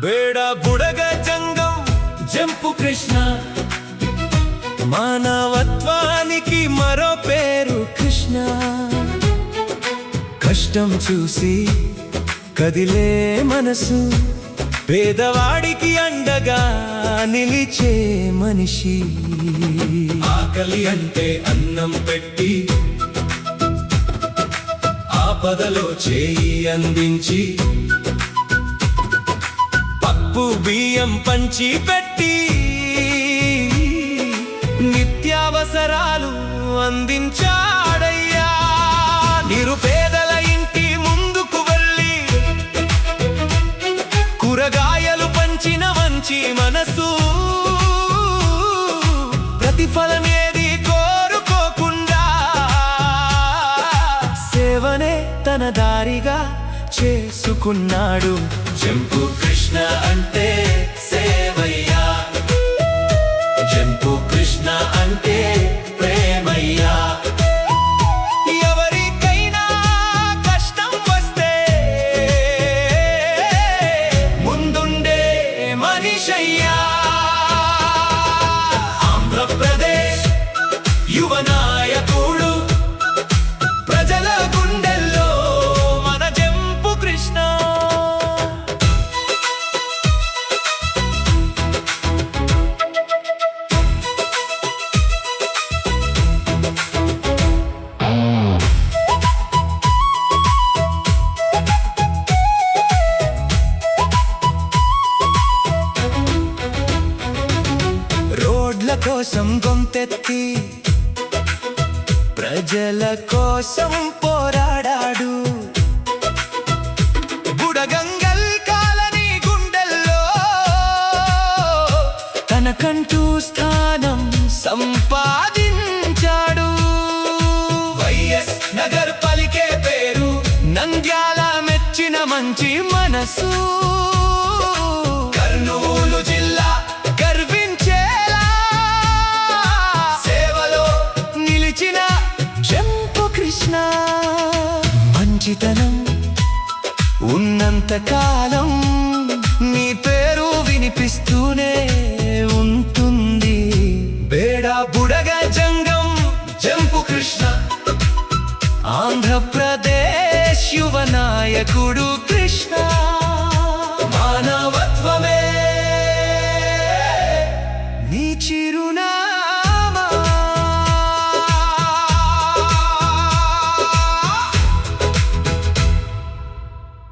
బేడా బుడగ జంగం జంపు కృష్ణ, మానవత్వానికి మరో పేరు కృష్ణ. కష్టం చూసి కదిలే మనసు, పేదవాడికి అండగా నిలిచే మనిషి. ఆకలి అంటే అన్నం పెట్టి, ఆపదలో చేయి అందించి, పప్పు బియ్యం పంచి పెట్టి, నిత్యావసరాలు అందించాడయ్యా. నిరుపేదల ఇంటి ముందుకు వెళ్ళి కూరగాయలు పంచిన మంచి మనసు, ప్రతిఫలం ఏది కోరుకోకుండా సేవనే తన దారిగా చేసుకున్నాడు. జంపు కృష్ణ అంటే సేవయ్యా, జంపు కృష్ణ అంటే ప్రేమయ్యా. ఎవరికైనా కష్టం వస్తే ముందుండే మనిషయ్యా. ఆంధ్రప్రదేశ్ యువ నాయకుడు, ప్రజల గుండెల్లో మన జంపు కృష్ణ. రోడ్ల కోసం గొంతెత్తి ప్రజల కోసం పోరాడాడు. బుడగంగల్ కాలనీ గుండెల్లో తనకంటూ స్థానం సంపాదించాడు. వైఎస్ నగర్ పలికే పేరు, నంద్యాల మెచ్చిన మంచి మనసు, కర్నూలు జిల్లా గర్వించేలా సేవలో నిలిచిన జంపు కృష్ణ. మంచితనం ఉన్నంత కాలం నీ పేరు వినిపిస్తూనే ఉంటుంది. బేడా బుడగ జంగం జంపు కృష్ణ, ఆంధ్రప్రదేశ్ యువ నాయకుడు కృష్ణ. మానవ